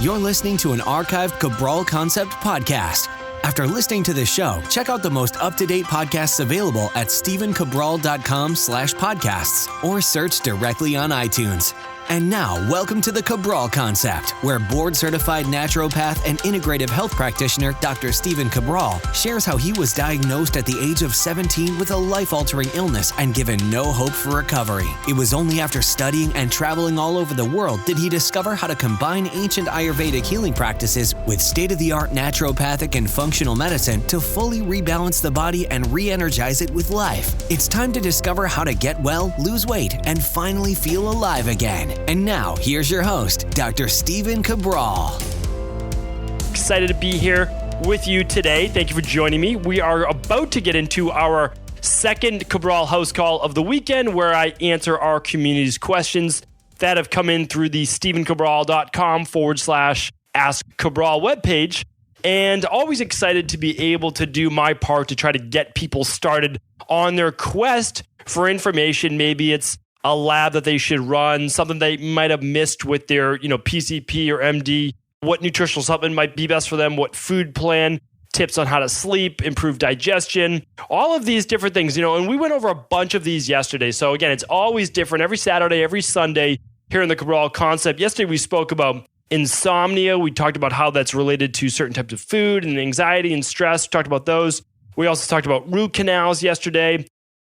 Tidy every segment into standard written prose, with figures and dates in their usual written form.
You're listening to an archived Cabral Concept podcast. After listening to this show, check out the most up-to-date podcasts available at stephencabral.com/podcasts or search directly on iTunes. And now, welcome to the Cabral Concept, where board-certified naturopath and integrative health practitioner Dr. Stephen Cabral shares how he was diagnosed at the age of 17 with a life-altering illness and given no hope for recovery. It was only after studying and traveling all over the world did he discover how to combine ancient Ayurvedic healing practices with state-of-the-art naturopathic and functional medicine to fully rebalance the body and re-energize it with life. It's time to discover how to get well, lose weight, and finally feel alive again. And now, here's your host, Dr. Stephen Cabral. Excited to be here with you today. Thank you for joining me. We are about to get into our second Cabral HouseCall of the weekend, where I answer our community's questions that have come in through the stephencabral.com/Ask Cabral webpage. And always excited to be able to do my part to try to get people started on their quest for information. Maybe it's a lab that they should run, something they might have missed with their, PCP or MD, what nutritional supplement might be best for them, what food plan, tips on how to sleep, improve digestion, all of these different things, and we went over a bunch of these yesterday. So again, it's always different every Saturday, every Sunday here in the Cabral Concept. Yesterday, we spoke about insomnia. We talked about how that's related to certain types of food and anxiety and stress. We talked about those. We also talked about root canals yesterday.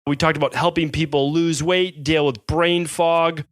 We talked about helping people lose weight, deal with brain fog.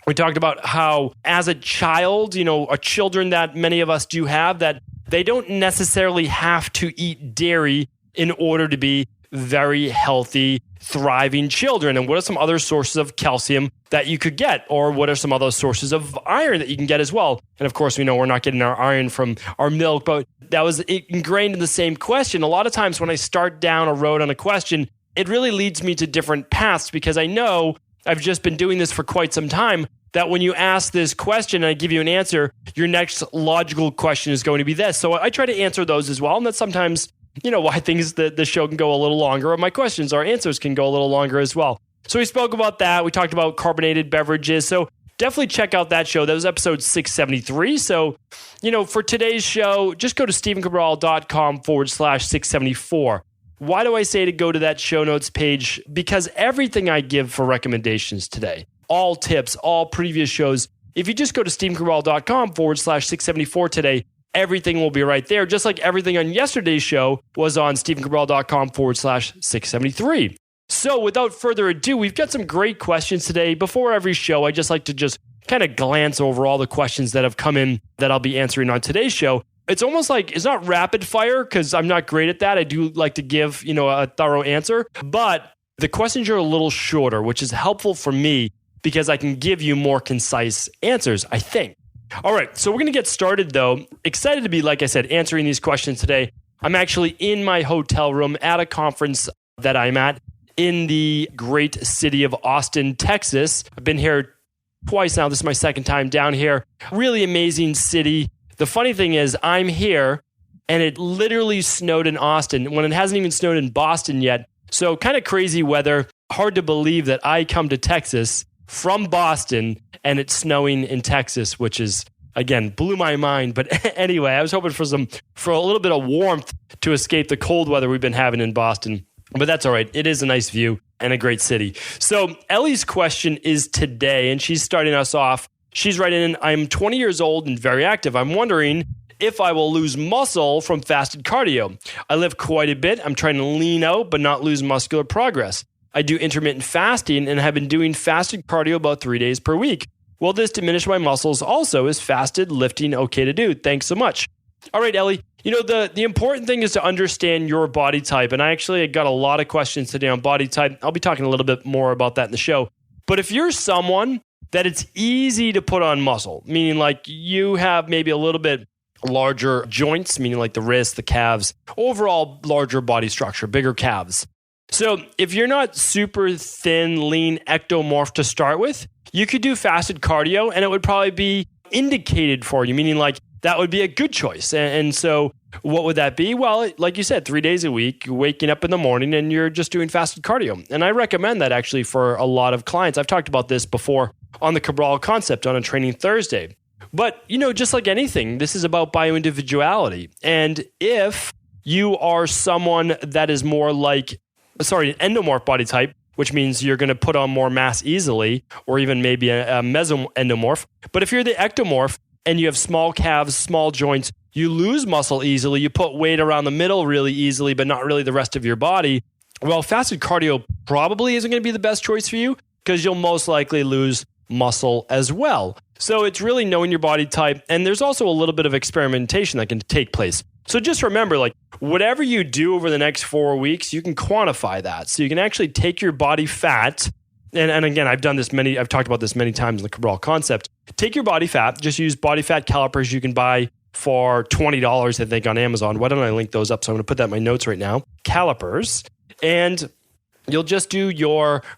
We talked about how as a child, children that many of us do have, that they don't necessarily have to eat dairy in order to be very healthy, thriving children. And what are some other sources of calcium that you could get? Or what are some other sources of iron that you can get as well? And of course, we know we're not getting our iron from our milk, but that was ingrained in the same question. A lot of times when I start down a road on a question, it really leads me to different paths, because I know I've just been doing this for quite some time, that when you ask this question and I give you an answer, your next logical question is going to be this. So I try to answer those as well. And that's sometimes, why things, the show can go a little longer, or my questions or answers can go a little longer as well. So we spoke about that. We talked about carbonated beverages. So definitely check out that show. That was episode 673. So, for today's show, just go to stephencabral.com/674. Why do I say to go to that show notes page? Because everything I give for recommendations today, all tips, all previous shows, if you just go to stephencabral.com/674 today, everything will be right there. Just like everything on yesterday's show was on stephencabral.com/673. So without further ado, we've got some great questions today. Before every show, I just like to just kind of glance over all the questions that have come in that I'll be answering on today's show. It's almost like, it's not rapid fire, because I'm not great at that. I do like to give, a thorough answer, but the questions are a little shorter, which is helpful for me because I can give you more concise answers, I think. All right, so we're going to get started though. Excited to be, like I said, answering these questions today. I'm actually in my hotel room at a conference that I'm at in the great city of Austin, Texas. I've been here twice now. This is my second time down here. Really amazing city. The funny thing is, I'm here and it literally snowed in Austin when it hasn't even snowed in Boston yet. So kind of crazy weather. Hard to believe that I come to Texas from Boston and it's snowing in Texas, which is, again, blew my mind. But anyway, I was hoping for a little bit of warmth to escape the cold weather we've been having in Boston. But that's all right. It is a nice view and a great city. So Ellie's question is today, and she's starting us off. She's writing in, I'm 20 years old and very active. I'm wondering if I will lose muscle from fasted cardio. I lift quite a bit. I'm trying to lean out but not lose muscular progress. I do intermittent fasting and have been doing fasted cardio about 3 days per week. Will this diminish my muscles also? Is fasted lifting okay to do? Thanks so much. All right, Ellie. The important thing is to understand your body type. And I actually got a lot of questions today on body type. I'll be talking a little bit more about that in the show. But if you're someone that it's easy to put on muscle, meaning like you have maybe a little bit larger joints, meaning like the wrists, the calves, overall larger body structure, bigger calves. So if you're not super thin, lean, ectomorph to start with, you could do fasted cardio and it would probably be indicated for you, meaning like that would be a good choice. And so what would that be? Well, like you said, 3 days a week, you're waking up in the morning and you're just doing fasted cardio. And I recommend that actually for a lot of clients. I've talked about this before on the Cabral Concept on a Training Thursday. But, just like anything, this is about bioindividuality. And if you are someone that is more like, an endomorph body type, which means you're going to put on more mass easily, or even maybe a mesoendomorph. But if you're the ectomorph and you have small calves, small joints, you lose muscle easily, you put weight around the middle really easily, but not really the rest of your body, well, fasted cardio probably isn't going to be the best choice for you because you'll most likely lose muscle as well. So it's really knowing your body type. And there's also a little bit of experimentation that can take place. So just remember, whatever you do over the next 4 weeks, you can quantify that. So you can actually take your body fat. And again, I've talked about this many times in the Cabral concept. Take your body fat, just use body fat calipers you can buy for $20, I think, on Amazon. Why don't I link those up? So I'm going to put that in my notes right now. Calipers. And you'll just do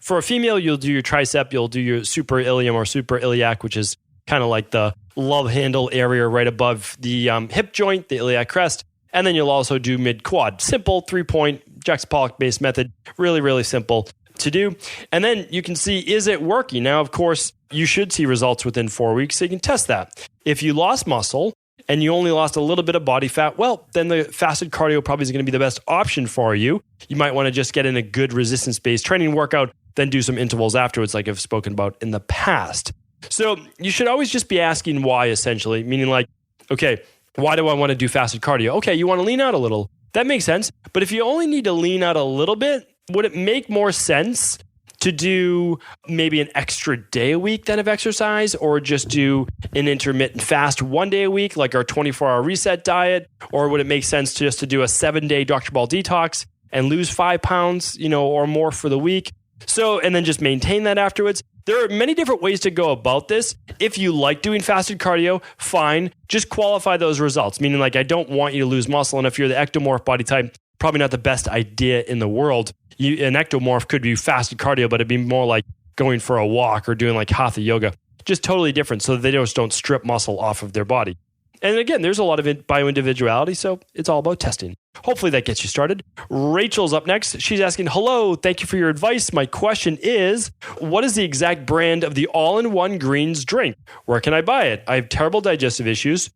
for a female, you'll do your tricep, you'll do your super ilium or super iliac, which is kind of like the love handle area right above the hip joint, the iliac crest. And then you'll also do mid-quad. Simple 3-point Jackson Pollock-based method. Really, really simple to do. And then you can see, is it working? Now, of course, you should see results within 4 weeks, so you can test that. If you lost muscle and you only lost a little bit of body fat, well, then the fasted cardio probably is going to be the best option for you. You might want to just get in a good resistance-based training workout, then do some intervals afterwards, like I've spoken about in the past. So you should always just be asking why, essentially, meaning okay, why do I want to do fasted cardio? Okay, you want to lean out a little. That makes sense. But if you only need to lean out a little bit, would it make more sense to do maybe an extra day a week then of exercise, or just do an intermittent fast 1 day a week, like our 24-hour reset diet? Or would it make sense to do a 7-day Dr. Ball detox and lose 5 pounds, or more for the week? So, and then just maintain that afterwards. There are many different ways to go about this. If you like doing fasted cardio, fine. Just qualify those results, meaning I don't want you to lose muscle. And if you're the ectomorph body type, probably not the best idea in the world. An ectomorph could be fasted cardio, but it'd be more like going for a walk or doing hatha yoga. Just totally different, so they just don't strip muscle off of their body. And again, there's a lot of bioindividuality, so it's all about testing. Hopefully that gets you started. Rachel's up next. She's asking, hello, thank you for your advice. My question is, what is the exact brand of the all-in-one greens drink? Where can I buy it? I have terrible digestive issues.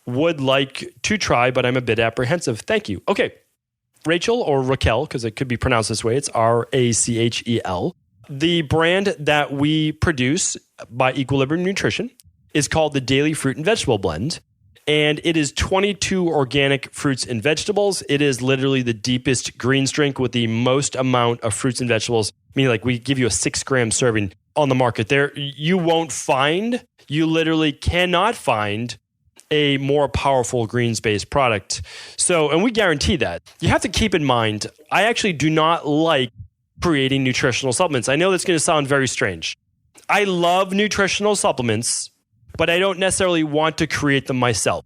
Would like to try, but I'm a bit apprehensive. Thank you. Okay. Rachel, or Raquel, because it could be pronounced this way. It's Rachel. The brand that we produce by Equilibrium Nutrition is called the Daily Fruit and Vegetable Blend. And it is 22 organic fruits and vegetables. It is literally the deepest greens drink with the most amount of fruits and vegetables. Meaning we give you a 6-gram serving on the market. You literally cannot find a more powerful greens-based product. So, and we guarantee that. You have to keep in mind, I actually do not like creating nutritional supplements. I know that's going to sound very strange. I love nutritional supplements, but I don't necessarily want to create them myself.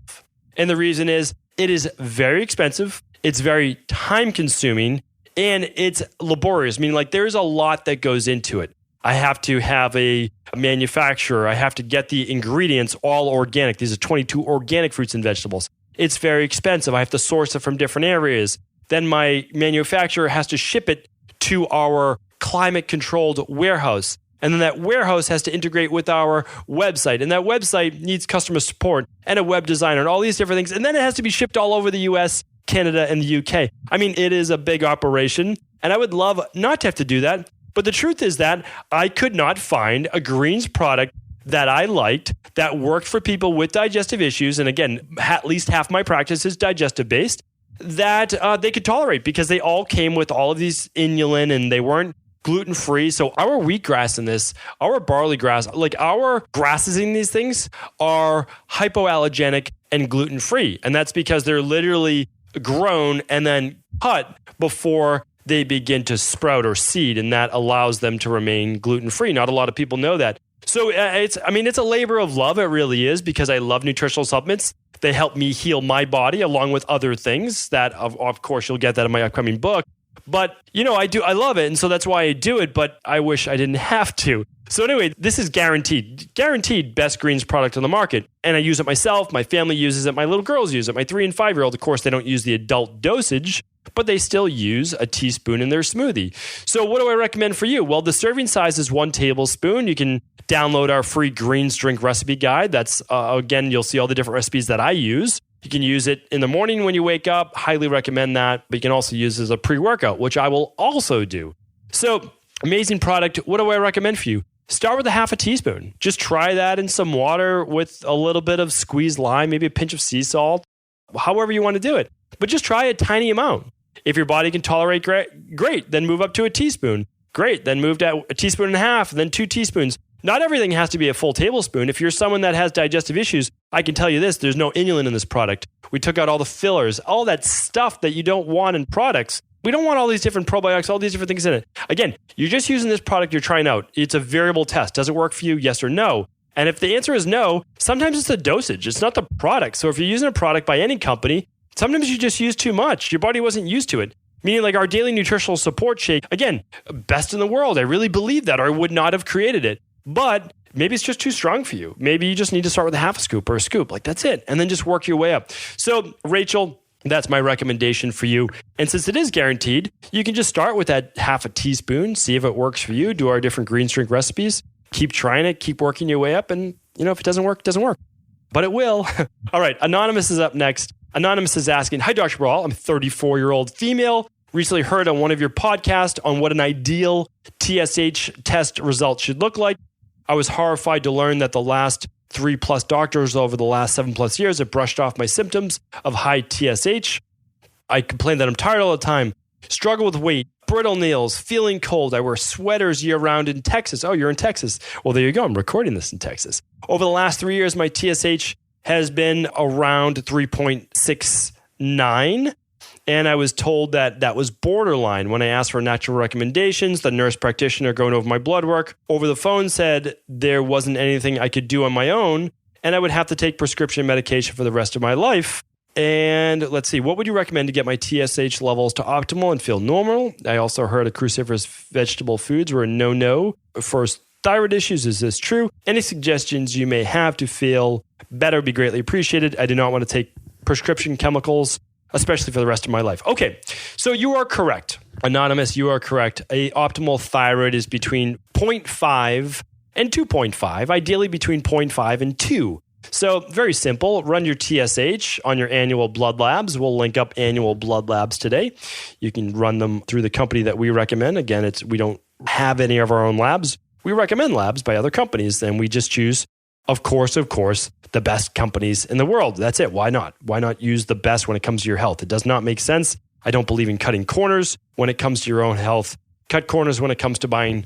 And the reason is, it is very expensive, it's very time-consuming, and it's laborious. Meaning there's a lot that goes into it. I have to have a manufacturer. I have to get the ingredients all organic. These are 22 organic fruits and vegetables. It's very expensive. I have to source it from different areas. Then my manufacturer has to ship it to our climate-controlled warehouse. And then that warehouse has to integrate with our website. And that website needs customer support and a web designer and all these different things. And then it has to be shipped all over the US, Canada, and the UK. I mean, it is a big operation. And I would love not to have to do that. But the truth is that I could not find a greens product that I liked that worked for people with digestive issues. And again, at least half my practice is digestive based, that they could tolerate, because they all came with all of these inulin and they weren't gluten-free. So our wheatgrass in this, our barley grass, our grasses in these things are hypoallergenic and gluten-free. And that's because they're literally grown and then cut before they begin to sprout or seed, and that allows them to remain gluten-free. Not a lot of people know that. So it's a labor of love. It really is, because I love nutritional supplements. They help me heal my body along with other things that, of course, you'll get that in my upcoming book. But, I love it. And so that's why I do it, but I wish I didn't have to. So anyway, this is guaranteed best greens product on the market. And I use it myself. My family uses it. My little girls use it. My 3 and 5-year-old, of course, they don't use the adult dosage, but they still use a teaspoon in their smoothie. So what do I recommend for you? Well, the serving size is 1 tablespoon. You can download our free greens drink recipe guide. That's, again, you'll see all the different recipes that I use. You can use it in the morning when you wake up. Highly recommend that. But you can also use it as a pre-workout, which I will also do. So, amazing product. What do I recommend for you? Start with a half a teaspoon. Just try that in some water with a little bit of squeezed lime, maybe a pinch of sea salt, however you want to do it. But just try a tiny amount. If your body can tolerate, great. Then move up to a teaspoon. Great. Then move to a teaspoon and a half, then 2 teaspoons. Not everything has to be a full tablespoon. If you're someone that has digestive issues, I can tell you this, there's no inulin in this product. We took out all the fillers, all that stuff that you don't want in products. We don't want all these different probiotics, all these different things in it. Again, you're just using this product you're trying out. It's a variable test. Does it work for you? Yes or no? And if the answer is no, sometimes it's the dosage. It's not the product. So if you're using a product by any company, sometimes you just use too much. Your body wasn't used to it. Meaning like our daily nutritional support shake, again, best in the world. I really believe that, or I would not have created it. But maybe it's just too strong for you. Maybe you just need to start with a half a scoop or a scoop. Like that's it. And then just work your way up. So Rachel, that's my recommendation for you. And since it is guaranteed, you can just start with that half a teaspoon, see if it works for you, do our different greens drink recipes, keep trying it, keep working your way up. And if it doesn't work, it doesn't work. But it will. All right. Anonymous is up next. Anonymous is asking, hi, Dr. Cabral. I'm a 34-year-old female. Recently heard on one of your podcasts on what an ideal TSH test result should look like. I was horrified to learn that the last 3+ doctors over the last 7+ years have brushed off my symptoms of high TSH. I complain that I'm tired all the time, struggle with weight, brittle nails, feeling cold. I wear sweaters year-round in Texas. Oh, you're in Texas. Well, there you go. I'm recording this in Texas. Over the last 3 years, my TSH has been around 3.69. And I was told that that was borderline. When I asked for natural recommendations, the nurse practitioner going over my blood work over the phone said there wasn't anything I could do on my own, and I would have to take prescription medication for the rest of my life. And let's see, what would you recommend to get my TSH levels to optimal and feel normal? I also heard cruciferous vegetable foods were a no-no for thyroid issues. Is this true? Any suggestions you may have to feel better would be greatly appreciated. I do not want to take prescription chemicals, especially for the rest of my life. Okay, so you are correct. Anonymous, you are correct. A optimal thyroid is between 0.5 and 2.5, ideally between 0.5 and 2. So very simple. Run your TSH on your annual blood labs. We'll link up annual blood labs today. You can run them through the company that we recommend. Again, we don't have any of our own labs. We recommend labs by other companies, and we just choose, of course, the best companies in the world. That's it. Why not? Why not use the best when it comes to your health? It does not make sense. I don't believe in cutting corners when it comes to your own health. Cut corners when it comes to buying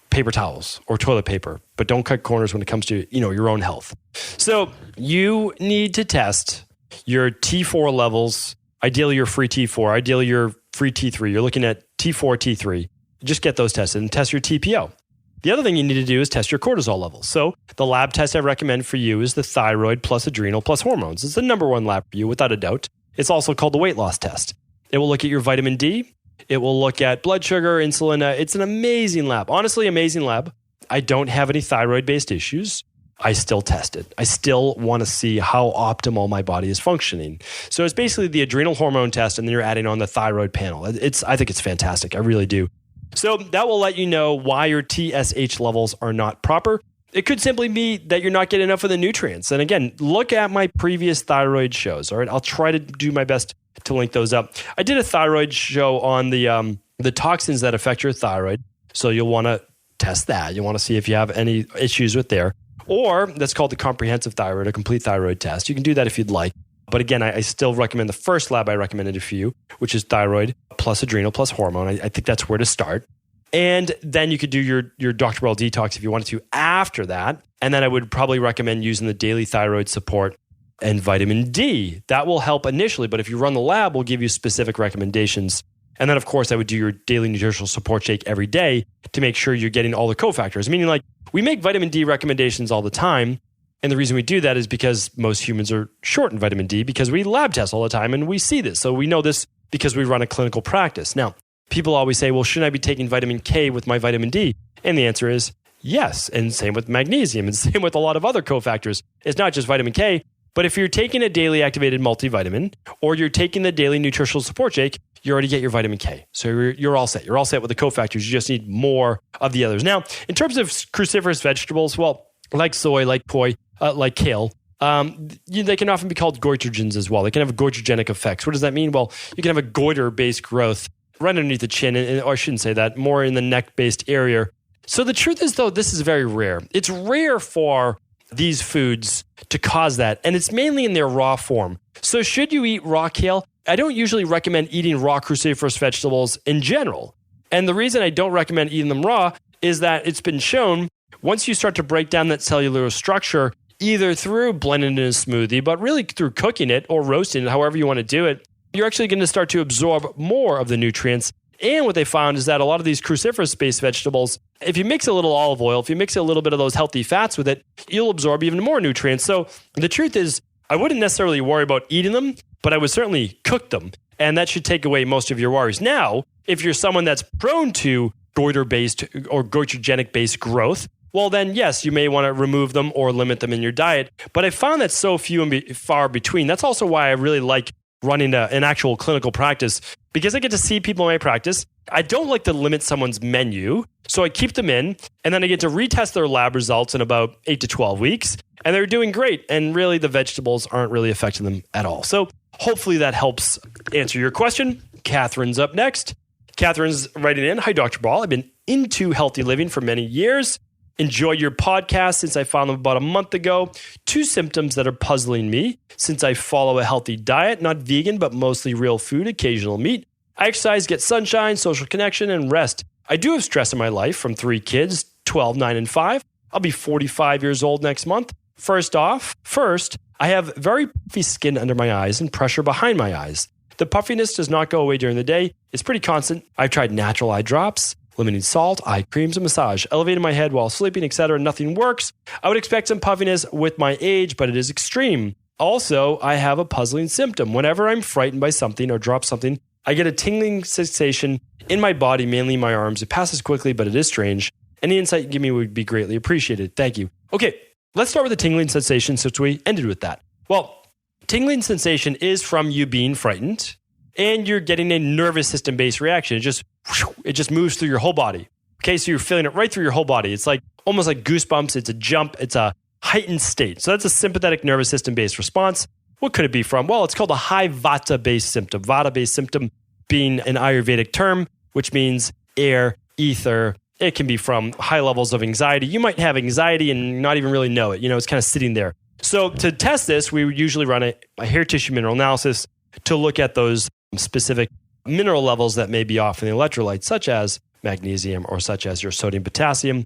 paper towels or toilet paper, but don't cut corners when it comes to, your own health. So you need to test your T4 levels, ideally your free T4, ideally your free T3. You're looking at T4, T3. Just get those tested and test your TPO. The other thing you need to do is test your cortisol levels. So the lab test I recommend for you is the thyroid plus adrenal plus hormones. It's the number one lab for you, without a doubt. It's also called the weight loss test. It will look at your vitamin D. It will look at blood sugar, insulin. It's an amazing lab. Honestly, amazing lab. I don't have any thyroid-based issues. I still test it. I still want to see how optimal my body is functioning. So it's basically the adrenal hormone test, and then you're adding on the thyroid panel. I think it's fantastic. I really do. So that will let you know why your TSH levels are not proper. It could simply be that you're not getting enough of the nutrients. And again, look at my previous thyroid shows. All right, I'll try to do my best to link those up. I did a thyroid show on the toxins that affect your thyroid. So you'll want to test that. You want to see if you have any issues with there. Or that's called the comprehensive thyroid, a complete thyroid test. You can do that if you'd like. But again, I still recommend the first lab I recommended for you, which is thyroid plus adrenal plus hormone. I think that's where to start. And then you could do your Dr. Bell detox if you wanted to after that. And then I would probably recommend using the daily thyroid support and vitamin D. That will help initially, but if you run the lab, we'll give you specific recommendations. And then, of course, I would do your daily nutritional support shake every day to make sure you're getting all the cofactors. Meaning, like, we make vitamin D recommendations all the time. And the reason we do that is because most humans are short in vitamin D because we lab test all the time and we see this. So we know this because we run a clinical practice. Now, people always say, well, shouldn't I be taking vitamin K with my vitamin D? And the answer is yes. And same with magnesium and same with a lot of other cofactors. It's not just vitamin K, but if you're taking a daily activated multivitamin or you're taking the daily nutritional support shake, you already get your vitamin K. So you're all set. You're all set with the cofactors. You just need more of the others. Now, in terms of cruciferous vegetables, well, like soy, like poi, like kale, they can often be called goitrogens as well. They can have goitrogenic effects. What does that mean? Well, you can have a goiter-based growth right underneath the chin, or I shouldn't say that, more in the neck-based area. So the truth is, though, this is very rare. It's rare for these foods to cause that, and it's mainly in their raw form. So should you eat raw kale? I don't usually recommend eating raw cruciferous vegetables in general. And the reason I don't recommend eating them raw is that it's been shown once you start to break down that cellular structure, either through blending it in a smoothie, but really through cooking it or roasting it, however you want to do it, you're actually going to start to absorb more of the nutrients. And what they found is that a lot of these cruciferous-based vegetables, if you mix a little olive oil, if you mix a little bit of those healthy fats with it, you'll absorb even more nutrients. So the truth is, I wouldn't necessarily worry about eating them, but I would certainly cook them. And that should take away most of your worries. Now, if you're someone that's prone to goiter-based or goitrogenic-based growth, well, then, yes, you may want to remove them or limit them in your diet. But I found that so few and far between. That's also why I really like running an actual clinical practice, because I get to see people in my practice. I don't like to limit someone's menu, so I keep them in, and then I get to retest their lab results in about 8 to 12 weeks, and they're doing great, and really the vegetables aren't really affecting them at all. So hopefully that helps answer your question. Catherine's up next. Catherine's writing in, "Hi, Dr. Ball. I've been into healthy living for many years. Enjoyed your podcast since I found them about a month ago. 2 symptoms that are puzzling me since I follow a healthy diet, not vegan, but mostly real food, occasional meat. I exercise, get sunshine, social connection, and rest. I do have stress in my life from 3 kids, 12, 9, and 5. I'll be 45 years old next month. First, I have very puffy skin under my eyes and pressure behind my eyes. The puffiness does not go away during the day. It's pretty constant. I've tried natural eye drops, limiting salt, eye creams, and massage, elevating my head while sleeping, etc. Nothing works. I would expect some puffiness with my age, but it is extreme. Also, I have a puzzling symptom. Whenever I'm frightened by something or drop something, I get a tingling sensation in my body, mainly my arms. It passes quickly, but it is strange. Any insight you give me would be greatly appreciated. Thank you." Okay, let's start with the tingling sensation since we ended with that. Well, tingling sensation is from you being frightened, and you're getting a nervous system-based reaction. It just moves through your whole body. Okay, so you're feeling it right through your whole body. It's like almost like goosebumps. It's a jump. It's a heightened state. So that's a sympathetic nervous system-based response. What could it be from? Well, it's called a high vata-based symptom. Vata-based symptom being an Ayurvedic term, which means air, ether. It can be from high levels of anxiety. You might have anxiety and not even really know it. It's kind of sitting there. So to test this, we would usually run a hair tissue mineral analysis to look at those specific mineral levels that may be off in the electrolytes, such as magnesium or such as your sodium, potassium.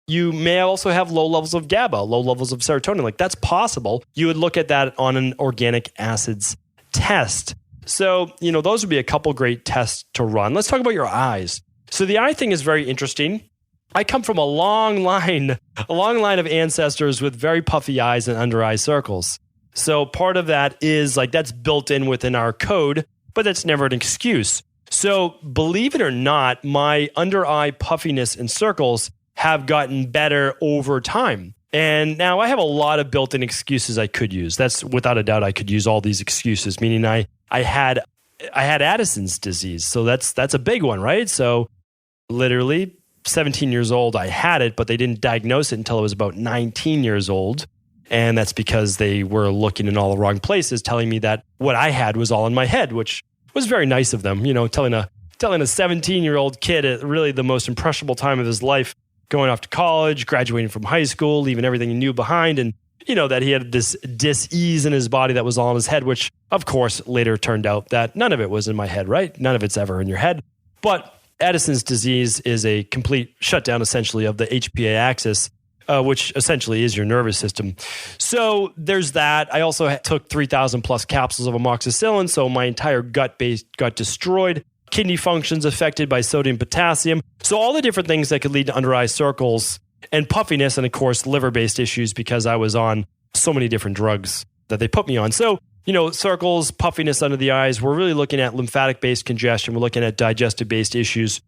You may also have low levels of GABA, low levels of serotonin. Like that's possible. You would look at that on an organic acids test. So, those would be a couple great tests to run. Let's talk about your eyes. So the eye thing is very interesting. I come from a long line of ancestors with very puffy eyes and under eye circles. So part of that is that's built in within our code, but that's never an excuse. So believe it or not, my under eye puffiness and circles have gotten better over time. And now I have a lot of built-in excuses I could use. That's without a doubt, I could use all these excuses, meaning I had Addison's disease. So that's a big one, right? So literally 17 years old, I had it, but they didn't diagnose it until I was about 19 years old. And that's because they were looking in all the wrong places, telling me that what I had was all in my head, which was very nice of them, telling a 17-year-old kid at really the most impressionable time of his life, going off to college, graduating from high school, leaving everything he knew behind, and that he had this dis-ease in his body that was all in his head, which of course later turned out that none of it was in my head, right? None of it's ever in your head. But Addison's disease is a complete shutdown essentially of the HPA axis, which essentially is your nervous system. So there's that. I also took 3,000 plus capsules of amoxicillin, so my entire gut base got destroyed. Kidney functions affected by sodium, potassium. So all the different things that could lead to under eye circles and puffiness, and of course, liver-based issues because I was on so many different drugs that they put me on. So, circles, puffiness under the eyes, we're really looking at lymphatic-based congestion. We're looking at digestive-based issues.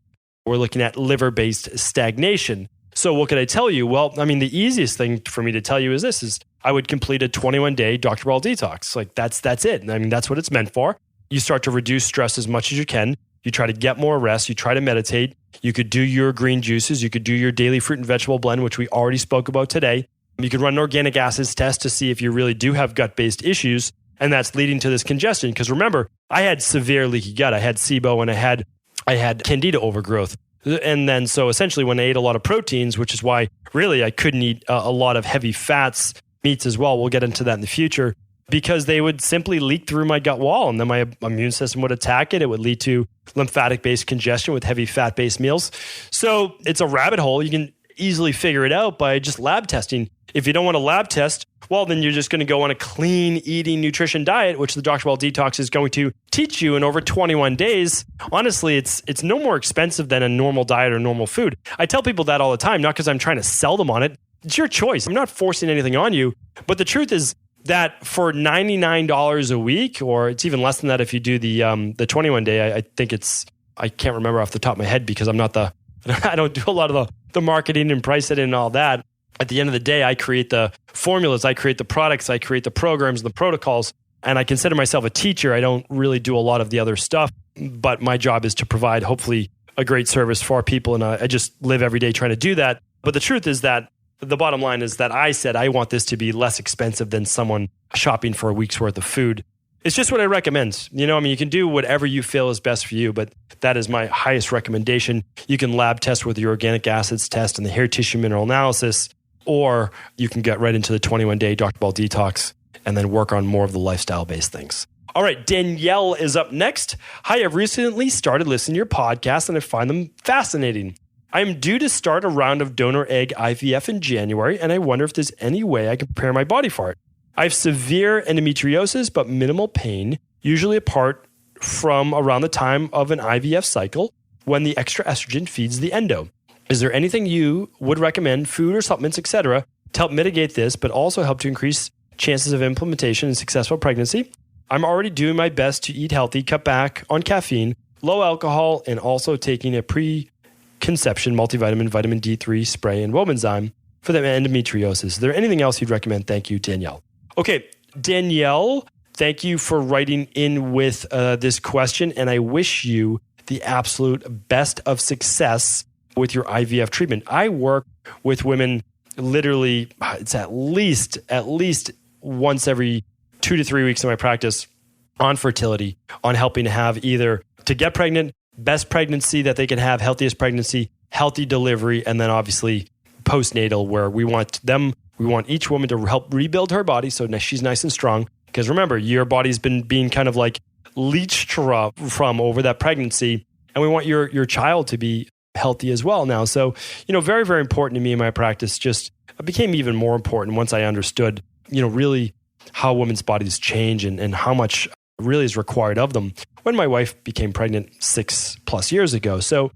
We're looking at liver-based stagnation. So what can I tell you? Well, the easiest thing for me to tell you is this, is I would complete a 21-day Dr. Ball detox. That's it. That's what it's meant for. you start to reduce stress as much as you can. You try to get more rest. You try to meditate. You could do your green juices. You could do your daily fruit and vegetable blend, which we already spoke about today. You could run an organic acids test to see if you really do have gut-based issues, and that's leading to this congestion. Because remember, I had severe leaky gut. I had SIBO and I had candida overgrowth. And then so essentially when I ate a lot of proteins, which is why really I couldn't eat a lot of heavy fats, meats as well. We'll get into that in the future, because they would simply leak through my gut wall and then my immune system would attack it. It would lead to lymphatic-based congestion with heavy fat-based meals. So it's a rabbit hole. You can easily figure it out by just lab testing. If you don't want to lab test, well, then you're just going to go on a clean eating nutrition diet, which the Dr. Ball Detox is going to teach you in over 21 days. Honestly, it's no more expensive than a normal diet or normal food. I tell people that all the time, not because I'm trying to sell them on it. It's your choice. I'm not forcing anything on you. But the truth is that for $99 a week, or it's even less than that if you do the 21 day, I think I can't remember off the top of my head because I don't do a lot of the marketing and price it and all that. At the end of the day, I create the formulas, I create the products, I create the programs, the protocols, and I consider myself a teacher. I don't really do a lot of the other stuff, but my job is to provide hopefully a great service for people, and I just live every day trying to do that. But the truth is that the bottom line is that I said I want this to be less expensive than someone shopping for a week's worth of food. It's just what I recommend. You can do whatever you feel is best for you, but that is my highest recommendation. You can lab test with your organic acids test and the hair tissue mineral analysis, or you can get right into the 21-day Dr. Ball Detox and then work on more of the lifestyle-based things. All right, Danielle is up next. Hi, I've recently started listening to your podcast and I find them fascinating. I am due to start a round of donor egg IVF in January, and I wonder if there's any way I can prepare my body for it. I have severe endometriosis, but minimal pain, usually apart from around the time of an IVF cycle when the extra estrogen feeds the endo. Is there anything you would recommend, food or supplements, etc., to help mitigate this, but also help to increase chances of implementation and successful pregnancy? I'm already doing my best to eat healthy, cut back on caffeine, low alcohol, and also taking a pre-conception multivitamin, vitamin D3 spray, and Wobenzyme for the endometriosis. Is there anything else you'd recommend? Thank you, Danielle. Okay, Danielle, thank you for writing in with this question, and I wish you the absolute best of success with your IVF treatment. I work with women literally, it's at least once every 2 to 3 weeks in my practice on fertility, on helping to have either to get pregnant, best pregnancy that they can have, healthiest pregnancy, healthy delivery, and then obviously postnatal, where we want each woman to help rebuild her body so she's nice and strong. Because remember, your body's been being kind of like leached from over that pregnancy, and we want your child to be healthy as well now. So, very, very important to me in my practice. Just it became even more important once I understood, really how women's bodies change and how much really is required of them when my wife became pregnant 6+ years ago. So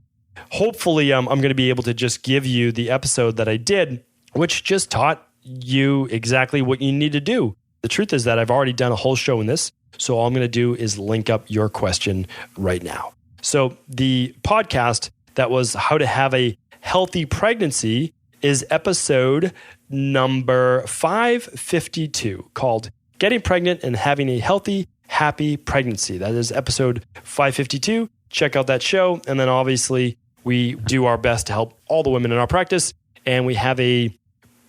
hopefully I'm going to be able to just give you the episode that I did, which just taught you exactly what you need to do. The truth is that I've already done a whole show in this. So all I'm going to do is link up your question right now. So the podcast that was how to have a healthy pregnancy is episode number 552, called Getting Pregnant and Having a Healthy, Happy Pregnancy. That is episode 552. Check out that show. And then obviously we do our best to help all the women in our practice. And we have a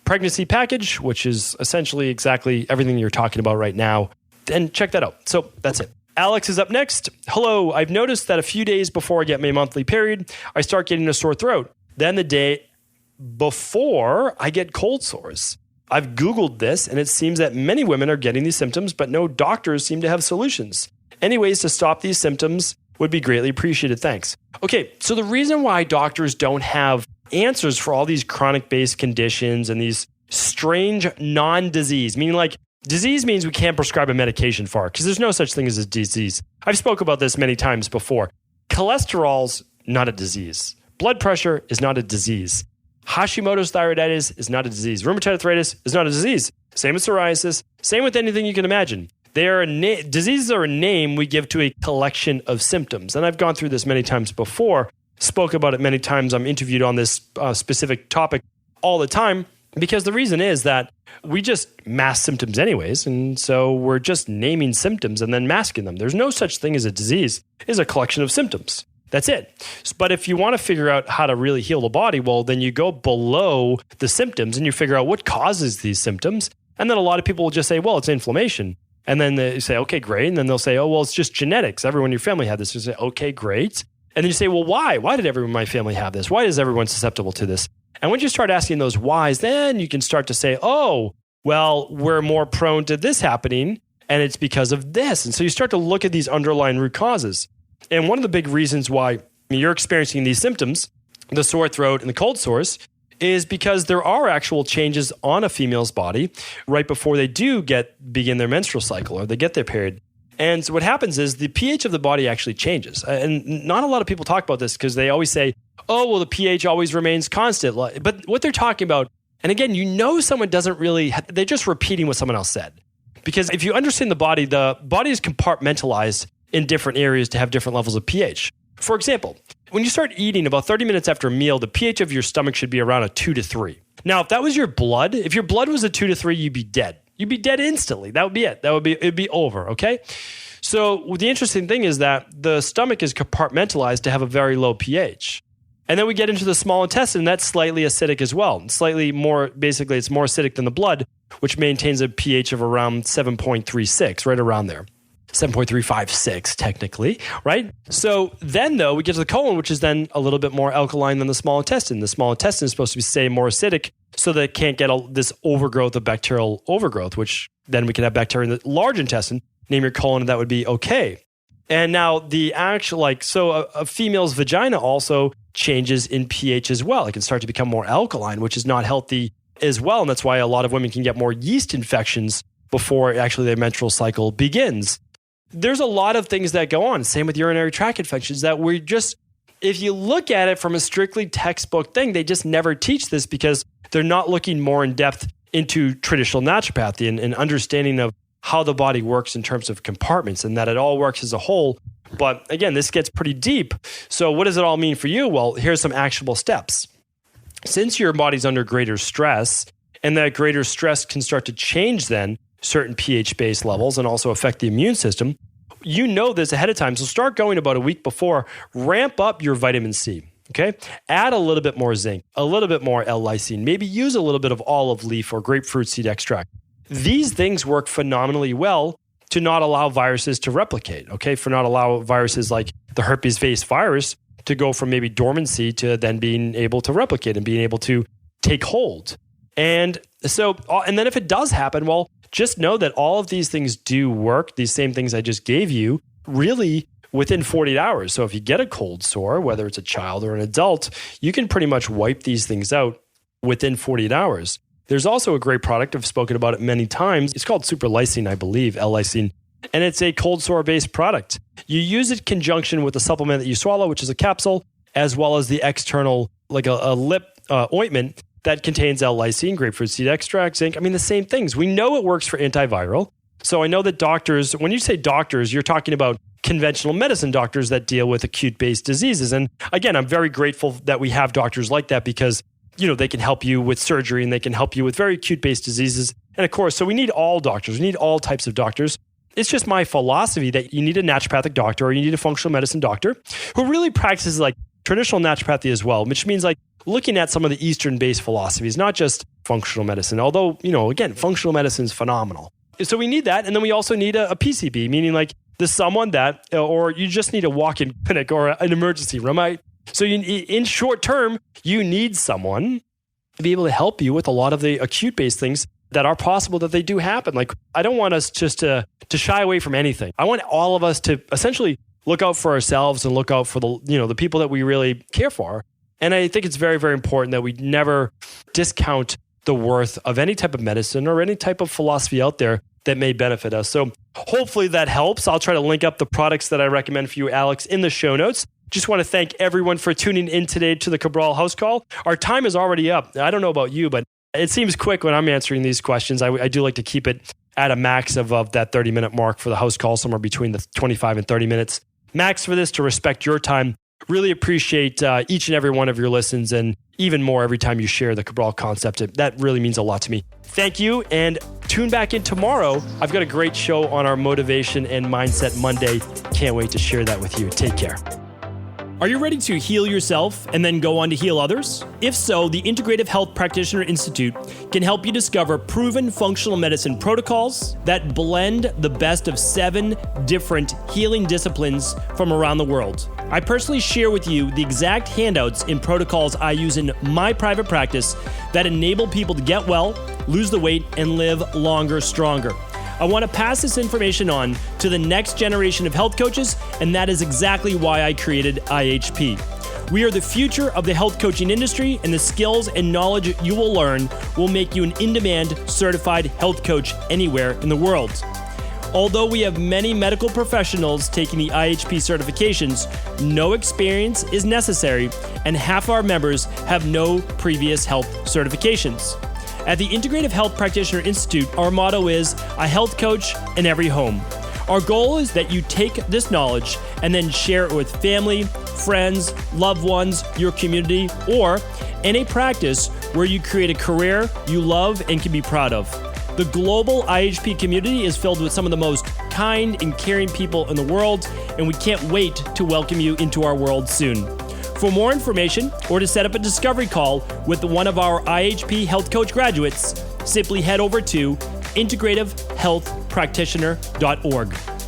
pregnancy package, which is essentially exactly everything you're talking about right now. And check that out. So that's it. Alex is up next. Hello, I've noticed that a few days before I get my monthly period, I start getting a sore throat. Then the day before, I get cold sores. I've Googled this, and it seems that many women are getting these symptoms, but no doctors seem to have solutions. Any ways to stop these symptoms would be greatly appreciated. Thanks. Okay, so the reason why doctors don't have answers for all these chronic-based conditions and these strange non-disease, meaning like disease means we can't prescribe a medication for it because there's no such thing as a disease. I've spoke about this many times before. Cholesterol's not a disease. Blood pressure is not a disease. Hashimoto's thyroiditis is not a disease. Rheumatoid arthritis is not a disease. Same with psoriasis. Same with anything you can imagine. Diseases are a name we give to a collection of symptoms. And I've gone through this many times before, spoke about it many times. I'm interviewed on this specific topic all the time. Because the reason is that we just mask symptoms anyways. And so we're just naming symptoms and then masking them. There's no such thing as a disease. It's a collection of symptoms. That's it. But if you want to figure out how to really heal the body, well, then you go below the symptoms and you figure out what causes these symptoms. And then a lot of people will just say, well, it's inflammation. And then they say, okay, great. And then they'll say, oh, well, it's just genetics. Everyone in your family had this. You say, okay, great. And then you say, well, why? Why did everyone in my family have this? Why is everyone susceptible to this? And once you start asking those whys, then you can start to say, oh, well, we're more prone to this happening, and it's because of this. And so you start to look at these underlying root causes. And one of the big reasons why you're experiencing these symptoms, the sore throat and the cold sores, is because there are actual changes on a female's body right before they do begin their menstrual cycle or they get their period. And so what happens is the pH of the body actually changes. And not a lot of people talk about this because they always say, oh, well, the pH always remains constant. But what they're talking about, and again, someone doesn't really, they're just repeating what someone else said. Because if you understand the body is compartmentalized in different areas to have different levels of pH. For example, when you start eating about 30 minutes after a meal, the pH of your stomach should be around a 2 to 3. Now, if that was your blood, if your blood was a 2 to 3, you'd be dead. You'd be dead instantly. That would be it. It'd be over, okay? So the interesting thing is that the stomach is compartmentalized to have a very low pH. And then we get into the small intestine, and that's slightly acidic as well. Slightly more, basically, it's more acidic than the blood, which maintains a pH of around 7.36, right around there. 7.356 technically, right? So then though, we get to the colon, which is then a little bit more alkaline than the small intestine. The small intestine is supposed to stay more acidic so that it can't get this overgrowth of bacterial overgrowth, which then we can have bacteria in the large intestine. Name your colon, and that would be okay. And now the actual, a female's vagina also changes in pH as well. It can start to become more alkaline, which is not healthy as well. And that's why a lot of women can get more yeast infections before actually their menstrual cycle begins. There's a lot of things that go on. Same with urinary tract infections that we just, if you look at it from a strictly textbook thing, they just never teach this because they're not looking more in depth into traditional naturopathy and understanding of how the body works in terms of compartments and that it all works as a whole. But again, this gets pretty deep. So what does it all mean for you? Well, here's some actionable steps. Since your body's under greater stress, and that greater stress can start to change then certain pH-based levels and also affect the immune system, you know this ahead of time. So start going about a week before, ramp up your vitamin C, okay? Add a little bit more zinc, a little bit more L-lysine, maybe use a little bit of olive leaf or grapefruit seed extract. These things work phenomenally well to not allow viruses to replicate, okay? For not allow viruses like the herpes-based virus to go from maybe dormancy to then being able to replicate and being able to take hold. And then if it does happen, well, just know that all of these things do work, these same things I just gave you, really within 48 hours. So if you get a cold sore, whether it's a child or an adult, you can pretty much wipe these things out within 48 hours. There's also a great product, I've spoken about it many times. It's called super lysine, I believe, L-lysine. And it's a cold sore-based product. You use it in conjunction with the supplement that you swallow, which is a capsule, as well as the external, like a lip ointment that contains L-lysine, grapefruit seed extract, zinc. I mean, the same things. We know it works for antiviral. So I know that doctors, when you say doctors, you're talking about conventional medicine doctors that deal with acute-based diseases. And again, I'm very grateful that we have doctors like that because, they can help you with surgery and they can help you with very acute-based diseases. And of course, so we need all doctors. We need all types of doctors. It's just my philosophy that you need a naturopathic doctor or you need a functional medicine doctor who really practices like traditional naturopathy as well, which means like looking at some of the Eastern-based philosophies, not just functional medicine. Although, again, functional medicine is phenomenal. So we need that. And then we also need a PCB, meaning like there's someone that, or you just need a walk-in clinic or an emergency room. So in short term, you need someone to be able to help you with a lot of the acute-based things that are possible that they do happen. Like, I don't want us just to shy away from anything. I want all of us to essentially look out for ourselves and look out for the people that we really care for. And I think it's very, very important that we never discount the worth of any type of medicine or any type of philosophy out there that may benefit us. So hopefully that helps. I'll try to link up the products that I recommend for you, Alex, in the show notes. Just want to thank everyone for tuning in today to the Cabral House Call. Our time is already up. I don't know about you, but it seems quick when I'm answering these questions. I do like to keep it at a max of that 30-minute mark for the house call, somewhere between the 25 and 30 minutes max for this to respect your time. Really appreciate each and every one of your listens, and even more every time you share the Cabral concept. That really means a lot to me. Thank you, and tune back in tomorrow. I've got a great show on our Motivation and Mindset Monday. Can't wait to share that with you. Take care. Are you ready to heal yourself and then go on to heal others? If so, the Integrative Health Practitioner Institute can help you discover proven functional medicine protocols that blend the best of 7 different healing disciplines from around the world. I personally share with you the exact handouts and protocols I use in my private practice that enable people to get well, lose the weight, and live longer, stronger. I want to pass this information on to the next generation of health coaches, and that is exactly why I created IHP. We are the future of the health coaching industry, and the skills and knowledge you will learn will make you an in-demand certified health coach anywhere in the world. Although we have many medical professionals taking the IHP certifications, no experience is necessary, and half our members have no previous health certifications. At the Integrative Health Practitioner Institute, our motto is a health coach in every home. Our goal is that you take this knowledge and then share it with family, friends, loved ones, your community, or in a practice where you create a career you love and can be proud of. The global IHP community is filled with some of the most kind and caring people in the world, and we can't wait to welcome you into our world soon. For more information or to set up a discovery call with one of our IHP Health Coach graduates, simply head over to integrativehealthpractitioner.org.